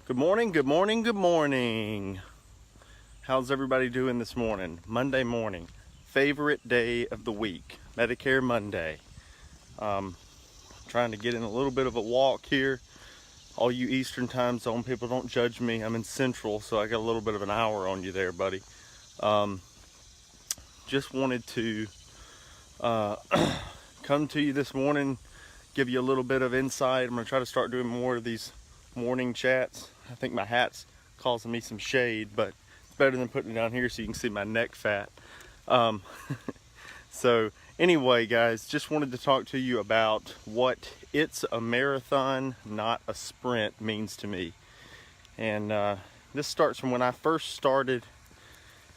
Good morning, good morning, good morning. How's everybody doing this morning? Monday morning, favorite day of the week, Medicare Monday. Trying to get in a little bit of a walk here. All you Eastern time zone people, don't judge me. I'm in Central, so I got a little bit of an hour on you there, buddy. Just wanted to come to you this morning, give you a little bit of insight. I'm going to try to start doing more of these morning chats. I think my hat's causing me some shade, but it's better than putting it down here so you can see my neck fat. So anyway, guys, just wanted to talk to you about what "it's a marathon, not a sprint" means to me. And this starts from when I first started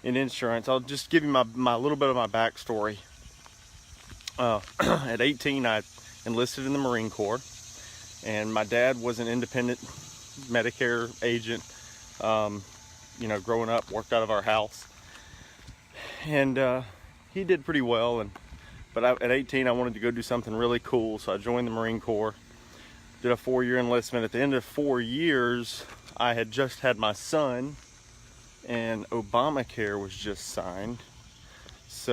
in insurance. I'll just give you my little bit of my backstory. At 18, I enlisted in the Marine Corps, and my dad was an independent Medicare agent. Growing up, worked out of our house, and he did pretty well. But at 18, I wanted to go do something really cool, so I joined the Marine Corps. Did a 4-year enlistment. At the end of 4 years, I had just had my son, and Obamacare was just signed. This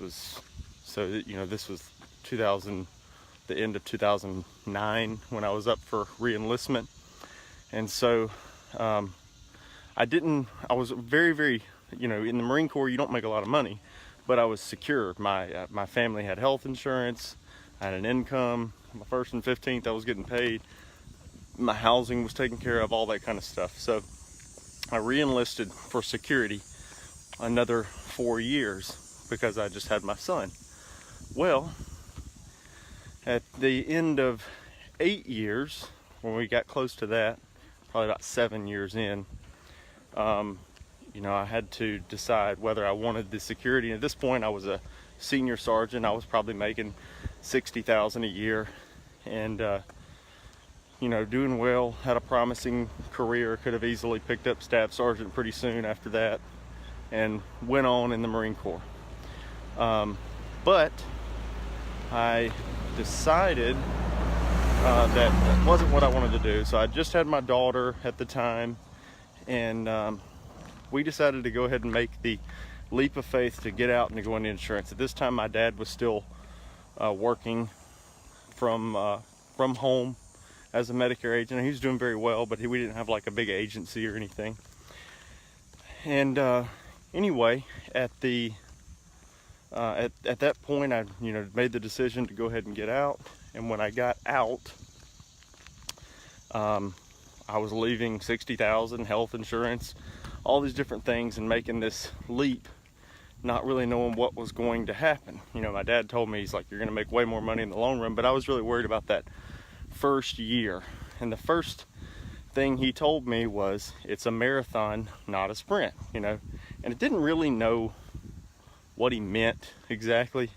was 2000. The end of 2009 when I was up for re-enlistment. And so I was very, in the Marine Corps, you don't make a lot of money, but I was secure. My family had health insurance, I had an income, my first and 15th I was getting paid, my housing was taken care of, all that kind of stuff. So I re-enlisted for security another 4 years because I just had my son. Well, at the end of 8 years, when we got close to that, probably about 7 years in, I had to decide whether I wanted the security. And at this point, I was a senior sergeant. I was probably making $60,000 a year, and doing well. Had a promising career. Could have easily picked up staff sergeant pretty soon after that, and went on in the Marine Corps. But I decided that wasn't what I wanted to do. So I just had my daughter at the time, and we decided to go ahead and make the leap of faith to get out and to go into insurance. At this time, my dad was still working from home as a Medicare agent. He was doing very well, but we didn't have like a big agency or anything. And anyway, at that point, I made the decision to go ahead and get out. And when I got out, I was leaving $60,000, health insurance, all these different things, and making this leap, not really knowing what was going to happen. My dad told me, he's like, "You're going to make way more money in the long run," but I was really worried about that first year. And the first thing he told me was, "It's a marathon, not a sprint," And it didn't really know what he meant exactly,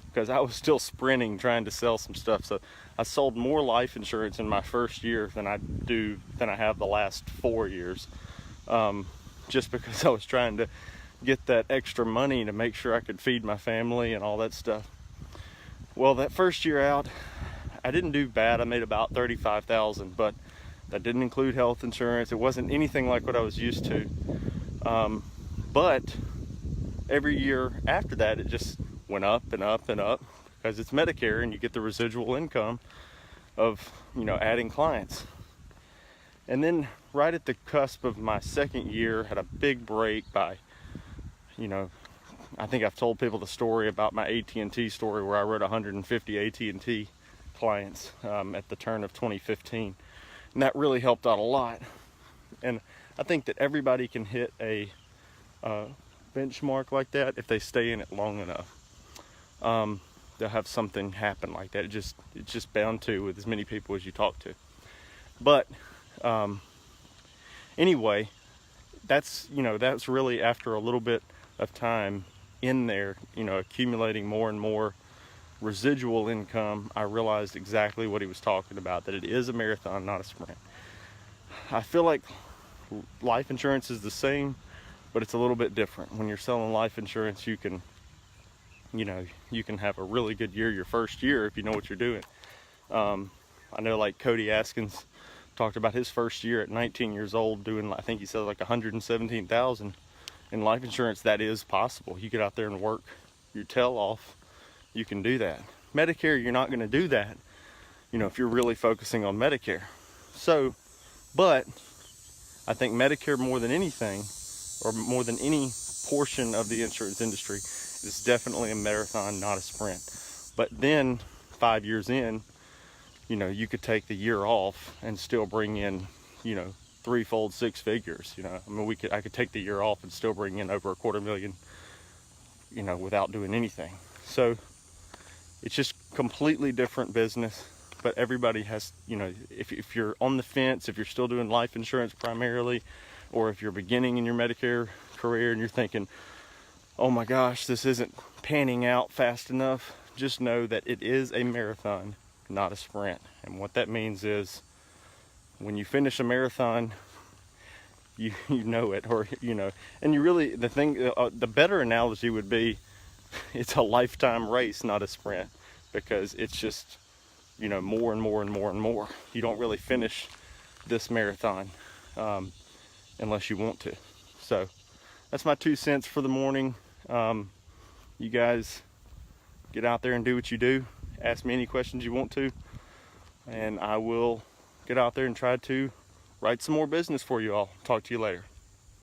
because I was still sprinting trying to sell some stuff. So I sold more life insurance in my first year than I have the last 4 years, just because I was trying to get that extra money to make sure I could feed my family and all that stuff. Well, that first year out, I didn't do bad. I made about $35,000, but that didn't include health insurance. It wasn't anything like what I was used to. But every year after that, it just went up and up and up, because it's Medicare and you get the residual income of adding clients. And then right at the cusp of my second year, had a big break by I think I've told people the story about my AT&T story, where I wrote 150 AT&T clients at the turn of 2015, and that really helped out a lot. And I think that everybody can hit a benchmark like that if they stay in it long enough. They'll have something happen like that. It's just bound to, with as many people as you talk to. But anyway, that's really after a little bit of time in there, accumulating more and more residual income, I realized exactly what he was talking about, that it is a marathon, not a sprint. I feel like life insurance is the same, but it's a little bit different. When you're selling life insurance, you can have a really good year your first year if you know what you're doing. I know, like Cody Askins talked about his first year at 19 years old doing, I think he said like 117,000 in life insurance. That is possible. You get out there and work your tail off, you can do that. Medicare, you're not going to do that, you know, if you're really focusing on Medicare. So, but I think Medicare more than anything, or more than any portion of the insurance industry, is definitely a marathon, not a sprint. But then 5 years in, you know, you could take the year off and still bring in, you know, threefold, six figures. You know, I mean, I could take the year off and still bring in over $250,000, you know, without doing anything. So it's just completely different business. But everybody has, you know, if you're on the fence, if you're still doing life insurance primarily, or if you're beginning in your Medicare career and you're thinking, oh my gosh, this isn't panning out fast enough, just know that it is a marathon, not a sprint. And what that means is when you finish a marathon, you know it, or, you know, and you really, the better analogy would be, it's a lifetime race, not a sprint, because it's just, you know, more and more and more and more. You don't really finish this marathon unless you want to. So that's my 2 cents for the morning. You guys get out there and do what you do. Ask me any questions you want to, and I will get out there and try to write some more business for you all. Talk to you later.